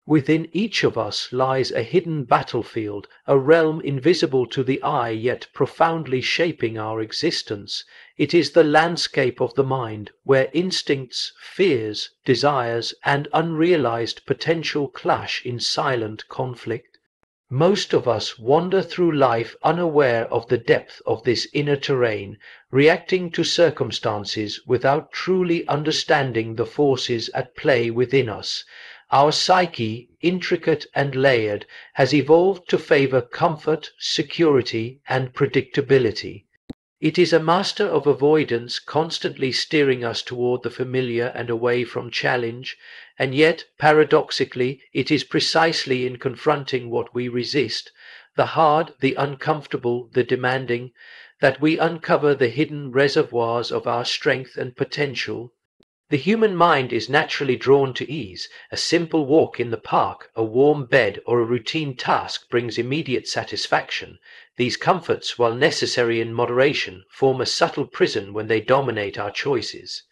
Within each of us lies a hidden battlefield, a realm invisible to the eye yet profoundly shaping our existence. It is the landscape of the mind, where instincts, fears, desires, and unrealized potential clash in silent conflict. Most of us wander through life unaware of the depth of this inner terrain, reacting to circumstances without truly understanding the forces at play within us. Our psyche, intricate and layered, has evolved to favor comfort, security, and predictability. It is a master of avoidance, constantly steering us toward the familiar and away from challenge, and yet, paradoxically, it is precisely in confronting what we resist, the hard, the uncomfortable, the demanding, that we uncover the hidden reservoirs of our strength and potential. The human mind is naturally drawn to ease. A simple walk in the park, a warm bed, or a routine task brings immediate satisfaction. These comforts, while necessary in moderation, form a subtle prison when they dominate our choices.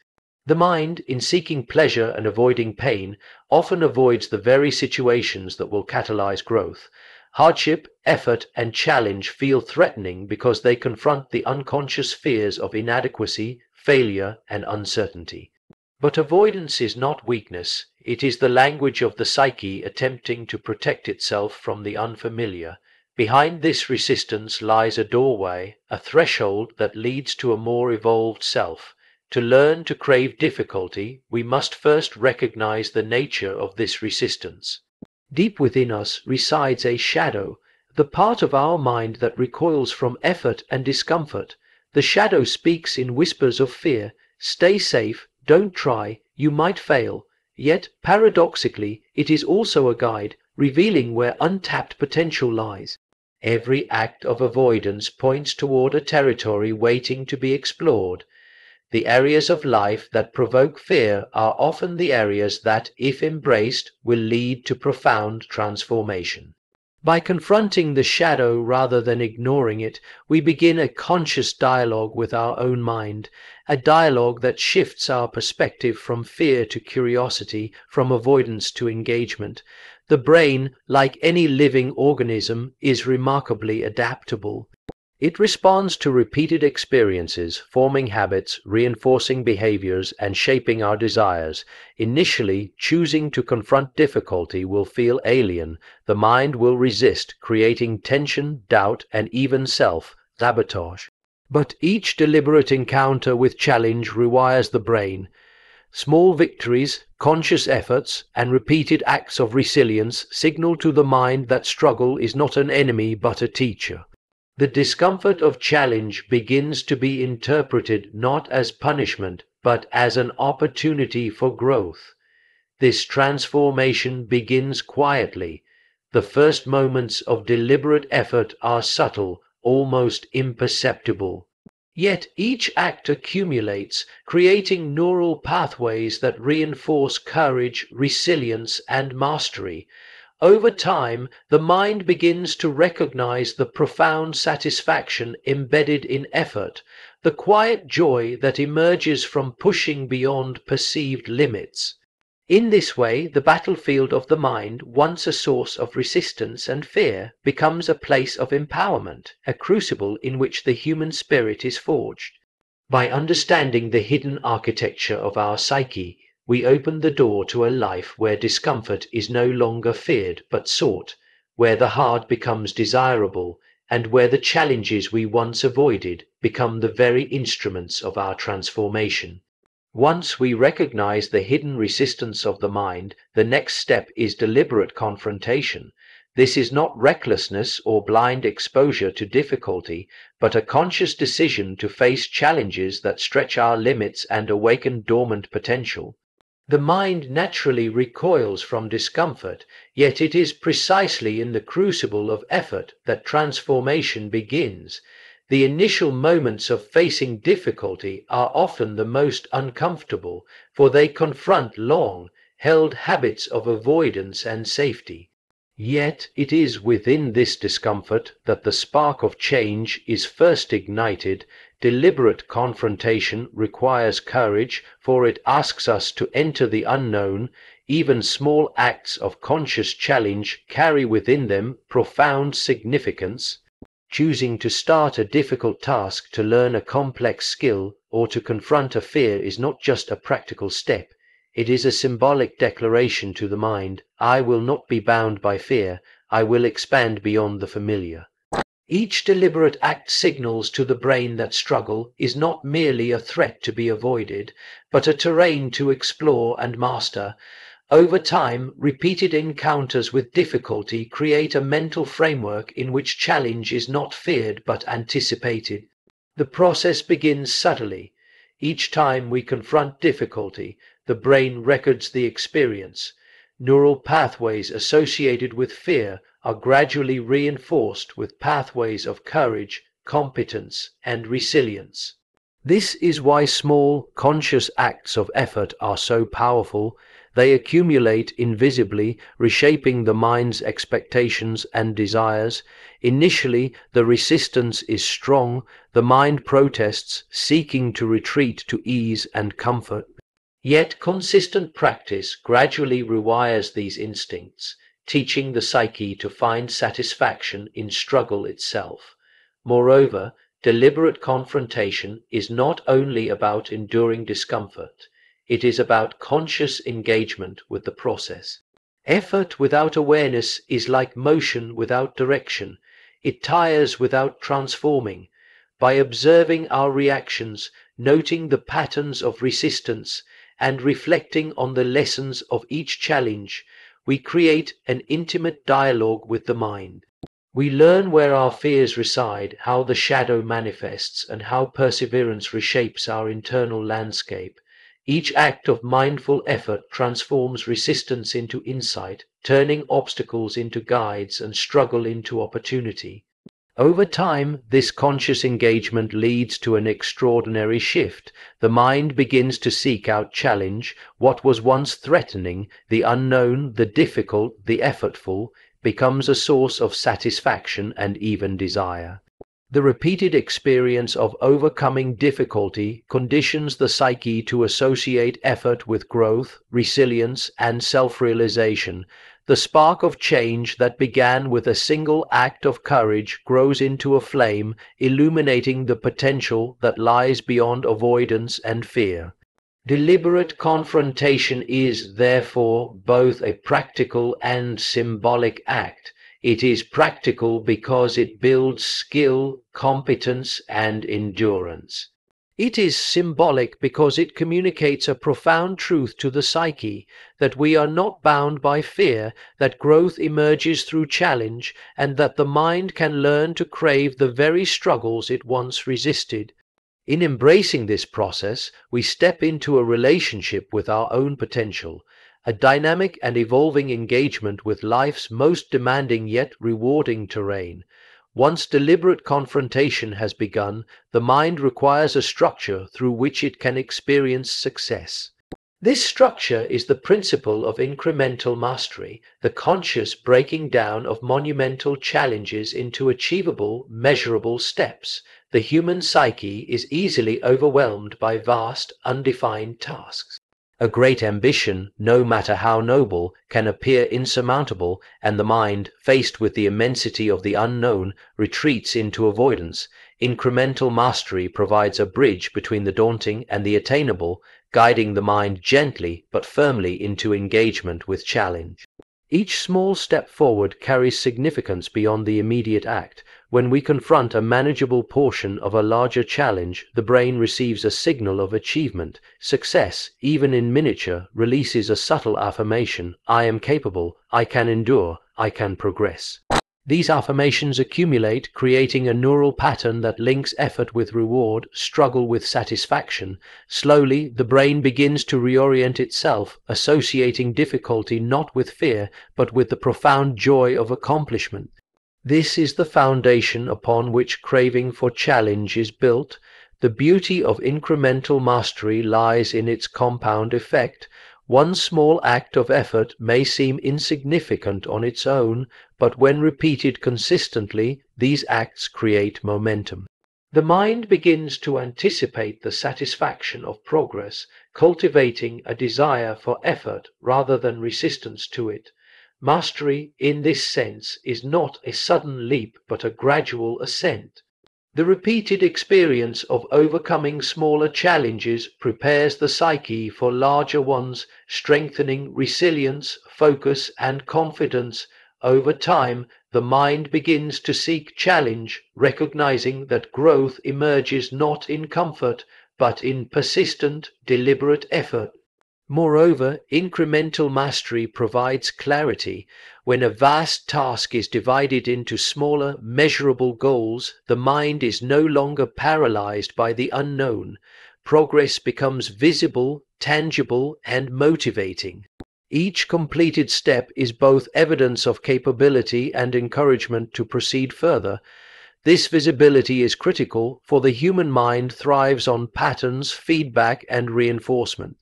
The mind, in seeking pleasure and avoiding pain, often avoids the very situations that will catalyze growth. Hardship, effort, and challenge feel threatening because they confront the unconscious fears of inadequacy, failure, and uncertainty. But avoidance is not weakness. It is the language of the psyche attempting to protect itself from the unfamiliar. Behind this resistance lies a doorway, a threshold that leads to a more evolved self. To learn to crave difficulty, we must first recognize the nature of this resistance. Deep within us resides a shadow, the part of our mind that recoils from effort and discomfort. The shadow speaks in whispers of fear. Stay safe, don't try, you might fail. Yet, paradoxically, it is also a guide, revealing where untapped potential lies. Every act of avoidance points toward a territory waiting to be explored. The areas of life that provoke fear are often the areas that, if embraced, will lead to profound transformation. By confronting the shadow rather than ignoring it, we begin a conscious dialogue with our own mind, a dialogue that shifts our perspective from fear to curiosity, from avoidance to engagement. The brain, like any living organism, is remarkably adaptable. It responds to repeated experiences, forming habits, reinforcing behaviors, and shaping our desires. Initially, choosing to confront difficulty will feel alien. The mind will resist, creating tension, doubt, and even self-sabotage. But each deliberate encounter with challenge rewires the brain. Small victories, conscious efforts, and repeated acts of resilience signal to the mind that struggle is not an enemy but a teacher. The discomfort of challenge begins to be interpreted not as punishment, but as an opportunity for growth. This transformation begins quietly. The first moments of deliberate effort are subtle, almost imperceptible. Yet each act accumulates, creating neural pathways that reinforce courage, resilience, and mastery. Over time, the mind begins to recognize the profound satisfaction embedded in effort, the quiet joy that emerges from pushing beyond perceived limits. In this way, the battlefield of the mind, once a source of resistance and fear, becomes a place of empowerment, a crucible in which the human spirit is forged. By understanding the hidden architecture of our psyche, we open the door to a life where discomfort is no longer feared but sought, where the hard becomes desirable, and where the challenges we once avoided become the very instruments of our transformation. Once we recognize the hidden resistance of the mind, the next step is deliberate confrontation. This is not recklessness or blind exposure to difficulty, but a conscious decision to face challenges that stretch our limits and awaken dormant potential. The mind naturally recoils from discomfort, yet it is precisely in the crucible of effort that transformation begins. The initial moments of facing difficulty are often the most uncomfortable, for they confront long-held habits of avoidance and safety. Yet it is within this discomfort that the spark of change is first ignited. Deliberate confrontation requires courage, for it asks us to enter the unknown, Even small acts of conscious challenge carry within them profound significance. Choosing to start a difficult task, to learn a complex skill, or to confront a fear is not just a practical step. It is a symbolic declaration to the mind: I will not be bound by fear, I will expand beyond the familiar. Each deliberate act signals to the brain that struggle is not merely a threat to be avoided, but a terrain to explore and master. Over time, repeated encounters with difficulty create a mental framework in which challenge is not feared but anticipated. The process begins subtly. Each time we confront difficulty, the brain records the experience. Neural pathways associated with fear are gradually reinforced with pathways of courage, competence, and resilience. This is why small, conscious acts of effort are so powerful. They accumulate invisibly, reshaping the mind's expectations and desires. Initially, the resistance is strong. The mind protests, seeking to retreat to ease and comfort. Yet consistent practice gradually rewires these instincts, teaching the psyche to find satisfaction in struggle itself. Moreover, deliberate confrontation is not only about enduring discomfort, it is about conscious engagement with the process. Effort without awareness is like motion without direction. It tires without transforming. By observing our reactions, noting the patterns of resistance, and reflecting on the lessons of each challenge, we create an intimate dialogue with the mind. We learn where our fears reside, how the shadow manifests, and how perseverance reshapes our internal landscape. Each act of mindful effort transforms resistance into insight, turning obstacles into guides and struggle into opportunity. Over time, this conscious engagement leads to an extraordinary shift. The mind begins to seek out challenge. What was once threatening, the unknown, the difficult, the effortful, becomes a source of satisfaction and even desire. The repeated experience of overcoming difficulty conditions the psyche to associate effort with growth, resilience, and self-realization. The spark of change that began with a single act of courage grows into a flame, illuminating the potential that lies beyond avoidance and fear. Deliberate confrontation is, therefore, both a practical and symbolic act. It is practical because it builds skill, competence, and endurance. It is symbolic because it communicates a profound truth to the psyche, that we are not bound by fear, that growth emerges through challenge, and that the mind can learn to crave the very struggles it once resisted. In embracing this process, we step into a relationship with our own potential, a dynamic and evolving engagement with life's most demanding yet rewarding terrain. Once deliberate confrontation has begun, the mind requires a structure through which it can experience success. This structure is the principle of incremental mastery, the conscious breaking down of monumental challenges into achievable, measurable steps. The human psyche is easily overwhelmed by vast, undefined tasks. A great ambition, no matter how noble, can appear insurmountable, and the mind, faced with the immensity of the unknown, retreats into avoidance. Incremental mastery provides a bridge between the daunting and the attainable, guiding the mind gently but firmly into engagement with challenge. Each small step forward carries significance beyond the immediate act. When we confront a manageable portion of a larger challenge, the brain receives a signal of achievement. Success, even in miniature, releases a subtle affirmation: I am capable, I can endure, I can progress. These affirmations accumulate, creating a neural pattern that links effort with reward, struggle with satisfaction. Slowly, the brain begins to reorient itself, associating difficulty not with fear, but with the profound joy of accomplishment. This is the foundation upon which craving for challenge is built. The beauty of incremental mastery lies in its compound effect. One small act of effort may seem insignificant on its own, but when repeated consistently, these acts create momentum. The mind begins to anticipate the satisfaction of progress, cultivating a desire for effort rather than resistance to it. Mastery, in this sense, is not a sudden leap but a gradual ascent. The repeated experience of overcoming smaller challenges prepares the psyche for larger ones, strengthening resilience, focus, and confidence. Over time, the mind begins to seek challenge, recognizing that growth emerges not in comfort, but in persistent, deliberate effort. Moreover, incremental mastery provides clarity. When a vast task is divided into smaller, measurable goals, the mind is no longer paralyzed by the unknown. Progress becomes visible, tangible, and motivating. Each completed step is both evidence of capability and encouragement to proceed further. This visibility is critical, for the human mind thrives on patterns, feedback, and reinforcement.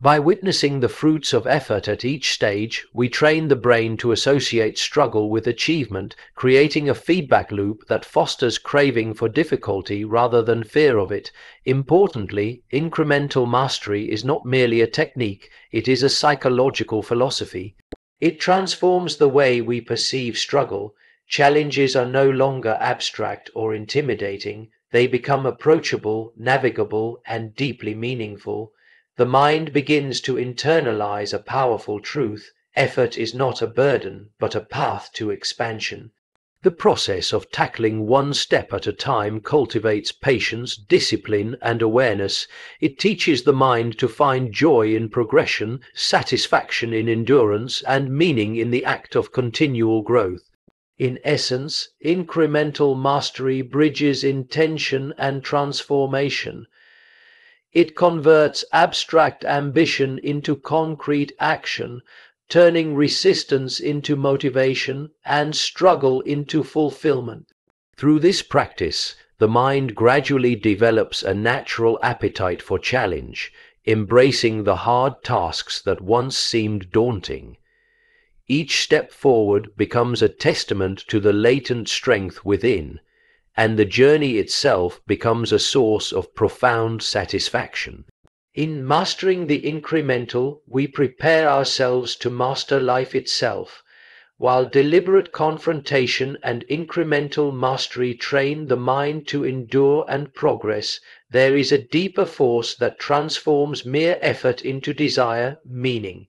By witnessing the fruits of effort at each stage, we train the brain to associate struggle with achievement, creating a feedback loop that fosters craving for difficulty rather than fear of it. Importantly, incremental mastery is not merely a technique, it is a psychological philosophy. It transforms the way we perceive struggle. Challenges are no longer abstract or intimidating, they become approachable, navigable, and deeply meaningful. The mind begins to internalize a powerful truth: effort is not a burden, but a path to expansion. The process of tackling one step at a time cultivates patience, discipline, and awareness. It teaches the mind to find joy in progression, satisfaction in endurance, and meaning in the act of continual growth. In essence, incremental mastery bridges intention and transformation. It converts abstract ambition into concrete action, turning resistance into motivation and struggle into fulfillment. Through this practice, the mind gradually develops a natural appetite for challenge, embracing the hard tasks that once seemed daunting. Each step forward becomes a testament to the latent strength within, and the journey itself becomes a source of profound satisfaction. In mastering the incremental, we prepare ourselves to master life itself. While deliberate confrontation and incremental mastery train the mind to endure and progress, there is a deeper force that transforms mere effort into desire, meaning.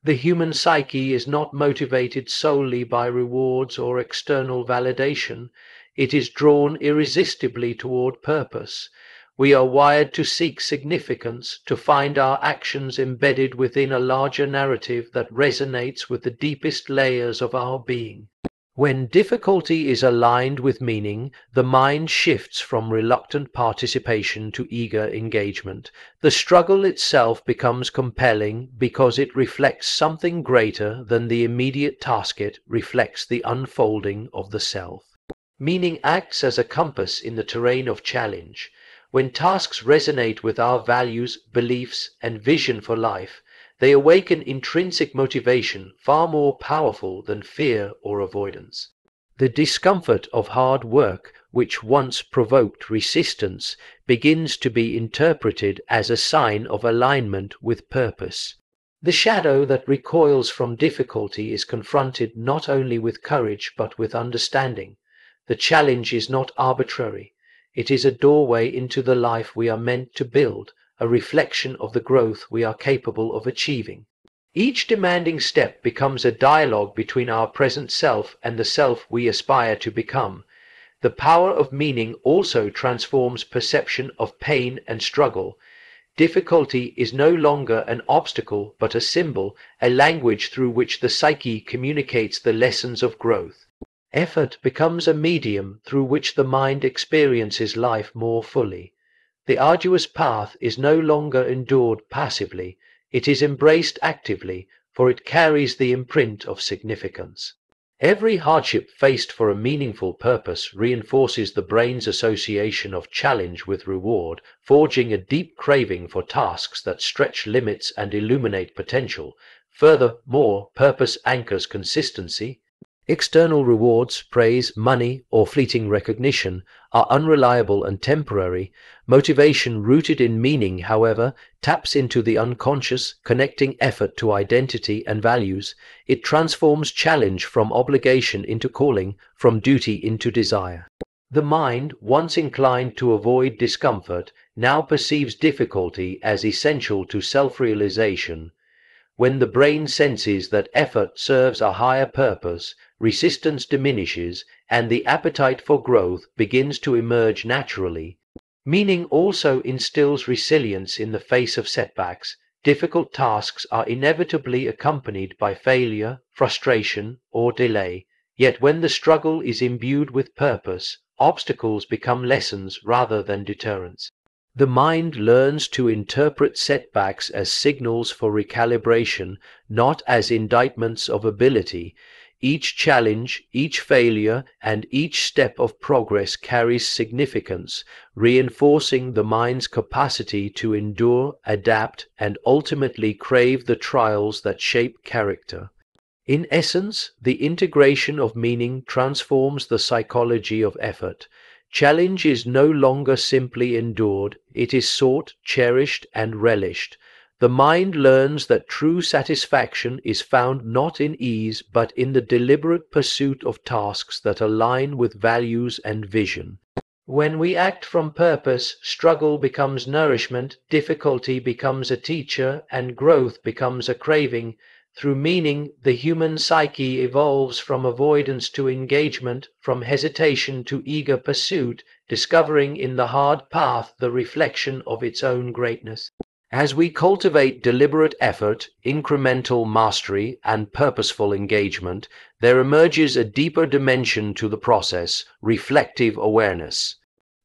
The human psyche is not motivated solely by rewards or external validation. It is drawn irresistibly toward purpose. We are wired to seek significance, to find our actions embedded within a larger narrative that resonates with the deepest layers of our being. When difficulty is aligned with meaning, the mind shifts from reluctant participation to eager engagement. The struggle itself becomes compelling because it reflects something greater than the immediate task. It reflects the unfolding of the self. Meaning acts as a compass in the terrain of challenge. When tasks resonate with our values, beliefs, and vision for life, they awaken intrinsic motivation far more powerful than fear or avoidance. The discomfort of hard work, which once provoked resistance, begins to be interpreted as a sign of alignment with purpose. The shadow that recoils from difficulty is confronted not only with courage but with understanding. The challenge is not arbitrary. It is a doorway into the life we are meant to build, a reflection of the growth we are capable of achieving. Each demanding step becomes a dialogue between our present self and the self we aspire to become. The power of meaning also transforms perception of pain and struggle. Difficulty is no longer an obstacle but a symbol, a language through which the psyche communicates the lessons of growth. Effort becomes a medium through which the mind experiences life more fully. The arduous path is no longer endured passively, it is embraced actively, for it carries the imprint of significance. Every hardship faced for a meaningful purpose reinforces the brain's association of challenge with reward, forging a deep craving for tasks that stretch limits and illuminate potential. Furthermore, purpose anchors consistency. External rewards, praise, money, or fleeting recognition are unreliable and temporary. Motivation rooted in meaning, however, taps into the unconscious, connecting effort to identity and values. It transforms challenge from obligation into calling, from duty into desire. The mind, once inclined to avoid discomfort, now perceives difficulty as essential to self-realization. When the brain senses that effort serves a higher purpose, resistance diminishes and the appetite for growth begins to emerge naturally. Meaning also instills resilience in the face of setbacks. Difficult tasks are inevitably accompanied by failure, frustration, or delay. Yet when the struggle is imbued with purpose, obstacles become lessons rather than deterrents. The mind learns to interpret setbacks as signals for recalibration, not as indictments of ability. Each challenge, each failure, and each step of progress carries significance, reinforcing the mind's capacity to endure, adapt, and ultimately crave the trials that shape character. In essence, the integration of meaning transforms the psychology of effort. Challenge is no longer simply endured, it is sought, cherished, and relished. The mind learns that true satisfaction is found not in ease, but in the deliberate pursuit of tasks that align with values and vision. When we act from purpose, struggle becomes nourishment, difficulty becomes a teacher, and growth becomes a craving. Through meaning, the human psyche evolves from avoidance to engagement, from hesitation to eager pursuit, discovering in the hard path the reflection of its own greatness. As we cultivate deliberate effort, incremental mastery, and purposeful engagement, there emerges a deeper dimension to the process, reflective awareness.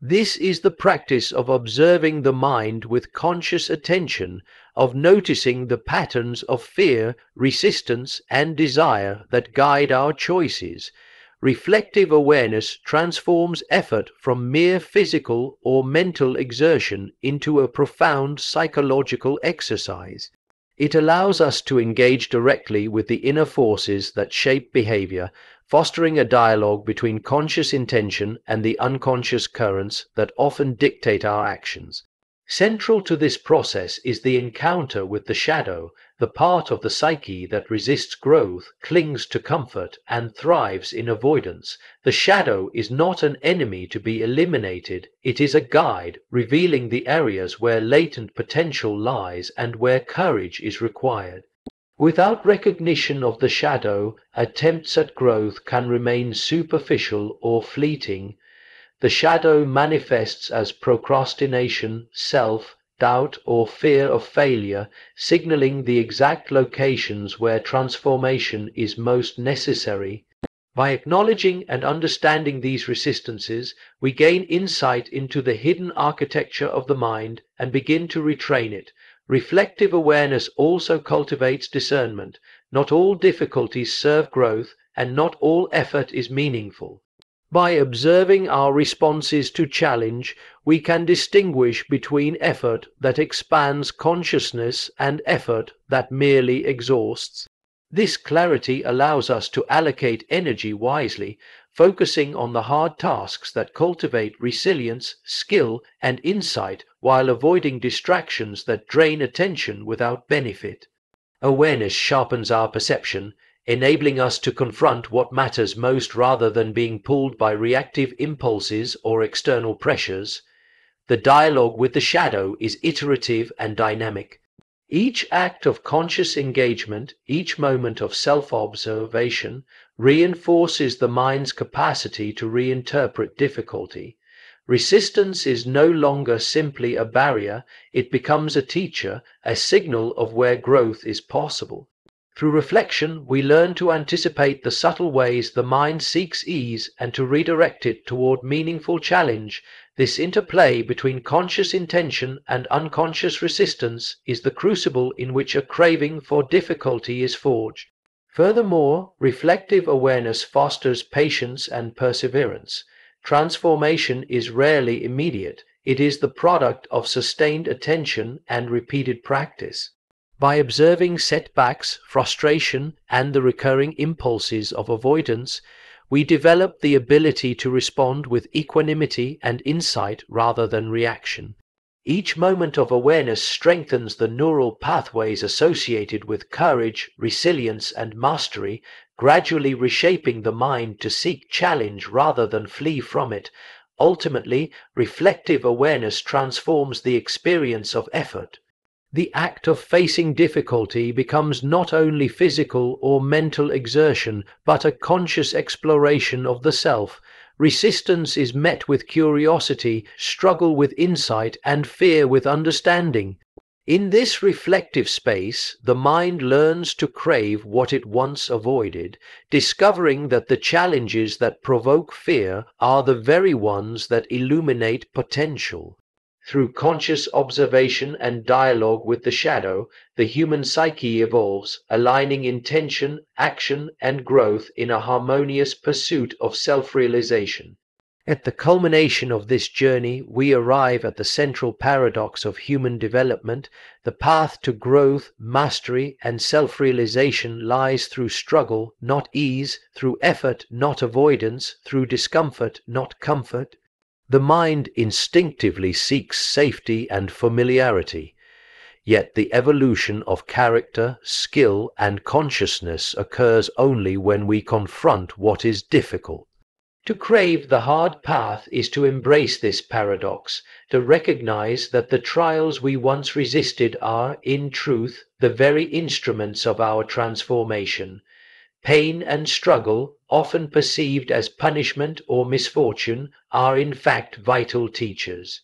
This is the practice of observing the mind with conscious attention, of noticing the patterns of fear, resistance, and desire that guide our choices. Reflective awareness transforms effort from mere physical or mental exertion into a profound psychological exercise. It allows us to engage directly with the inner forces that shape behavior, fostering a dialogue between conscious intention and the unconscious currents that often dictate our actions. Central to this process is the encounter with the shadow, the part of the psyche that resists growth, clings to comfort, and thrives in avoidance. The shadow is not an enemy to be eliminated, it is a guide, revealing the areas where latent potential lies and where courage is required. Without recognition of the shadow, attempts at growth can remain superficial or fleeting. The shadow manifests as procrastination, self-doubt, or fear of failure, signaling the exact locations where transformation is most necessary. By acknowledging and understanding these resistances, we gain insight into the hidden architecture of the mind and begin to retrain it. Reflective awareness also cultivates discernment. Not all difficulties serve growth, and not all effort is meaningful. By observing our responses to challenge, we can distinguish between effort that expands consciousness and effort that merely exhausts. This clarity allows us to allocate energy wisely, focusing on the hard tasks that cultivate resilience, skill, and insight while avoiding distractions that drain attention without benefit. Awareness sharpens our perception, enabling us to confront what matters most rather than being pulled by reactive impulses or external pressures. The dialogue with the shadow is iterative and dynamic. Each act of conscious engagement, each moment of self-observation, reinforces the mind's capacity to reinterpret difficulty. Resistance is no longer simply a barrier, it becomes a teacher, a signal of where growth is possible. Through reflection, we learn to anticipate the subtle ways the mind seeks ease and to redirect it toward meaningful challenge. This interplay between conscious intention and unconscious resistance is the crucible in which a craving for difficulty is forged. Furthermore, reflective awareness fosters patience and perseverance. Transformation is rarely immediate. It is the product of sustained attention and repeated practice. By observing setbacks, frustration, and the recurring impulses of avoidance, we develop the ability to respond with equanimity and insight rather than reaction. Each moment of awareness strengthens the neural pathways associated with courage, resilience, and mastery, gradually reshaping the mind to seek challenge rather than flee from it. Ultimately, reflective awareness transforms the experience of effort. The act of facing difficulty becomes not only physical or mental exertion, but a conscious exploration of the self. Resistance is met with curiosity, struggle with insight, and fear with understanding. In this reflective space, the mind learns to crave what it once avoided, discovering that the challenges that provoke fear are the very ones that illuminate potential. Through conscious observation and dialogue with the shadow, the human psyche evolves, aligning intention, action, and growth in a harmonious pursuit of self-realization. At the culmination of this journey, we arrive at the central paradox of human development. The path to growth, mastery, and self-realization lies through struggle, not ease, through effort, not avoidance, through discomfort, not comfort. The mind instinctively seeks safety and familiarity, yet the evolution of character, skill, and consciousness occurs only when we confront what is difficult. To crave the hard path is to embrace this paradox, to recognize that the trials we once resisted are, in truth, the very instruments of our transformation. Pain and struggle, often perceived as punishment or misfortune, are in fact vital teachers.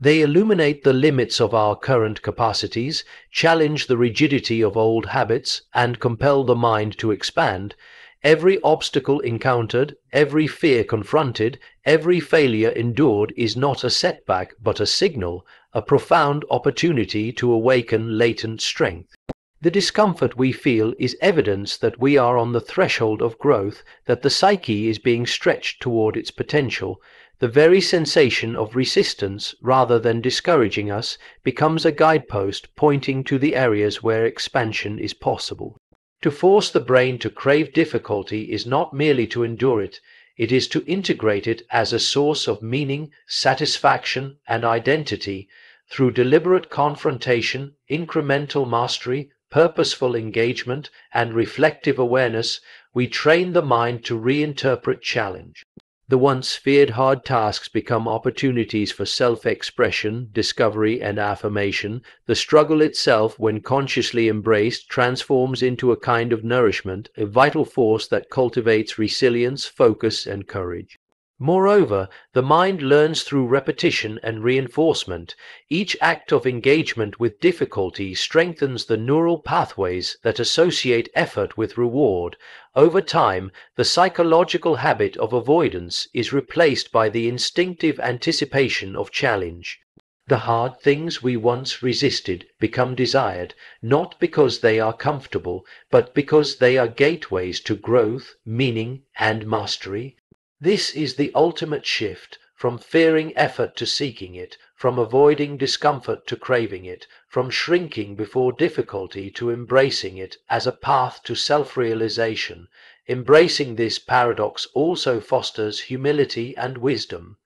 They illuminate the limits of our current capacities, challenge the rigidity of old habits, and compel the mind to expand. Every obstacle encountered, every fear confronted, every failure endured is not a setback but a signal, a profound opportunity to awaken latent strength. The discomfort we feel is evidence that we are on the threshold of growth, that the psyche is being stretched toward its potential. The very sensation of resistance, rather than discouraging us, becomes a guidepost pointing to the areas where expansion is possible. To force the brain to crave difficulty is not merely to endure it, it is to integrate it as a source of meaning, satisfaction, and identity. Through deliberate confrontation, incremental mastery, purposeful engagement, and reflective awareness, we train the mind to reinterpret challenge. The once feared hard tasks become opportunities for self-expression, discovery, and affirmation. The struggle itself, when consciously embraced, transforms into a kind of nourishment, a vital force that cultivates resilience, focus, and courage. Moreover, the mind learns through repetition and reinforcement. Each act of engagement with difficulty strengthens the neural pathways that associate effort with reward. Over time, the psychological habit of avoidance is replaced by the instinctive anticipation of challenge. The hard things we once resisted become desired, not because they are comfortable, but because they are gateways to growth, meaning, and mastery. This is the ultimate shift, from fearing effort to seeking it, from avoiding discomfort to craving it, from shrinking before difficulty to embracing it as a path to self-realization. Embracing this paradox also fosters humility and wisdom.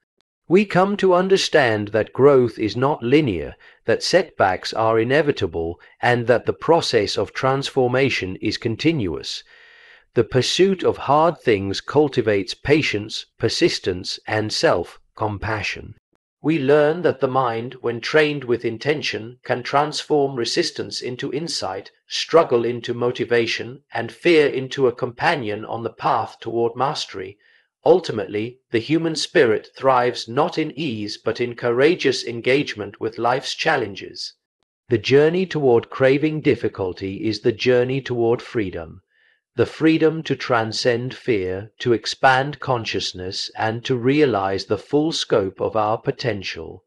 We come to understand that growth is not linear, that setbacks are inevitable, and that the process of transformation is continuous. The pursuit of hard things cultivates patience, persistence, and self-compassion. We learn that the mind, when trained with intention, can transform resistance into insight, struggle into motivation, and fear into a companion on the path toward mastery. Ultimately, the human spirit thrives not in ease but in courageous engagement with life's challenges. The journey toward craving difficulty is the journey toward freedom. The freedom to transcend fear, to expand consciousness, and to realize the full scope of our potential.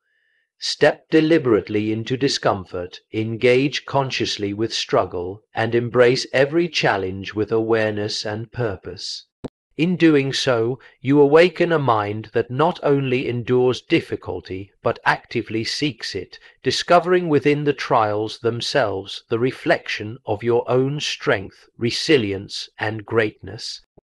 Step deliberately into discomfort, engage consciously with struggle, and embrace every challenge with awareness and purpose. In doing so, you awaken a mind that not only endures difficulty, but actively seeks it, discovering within the trials themselves the reflection of your own strength, resilience, and greatness.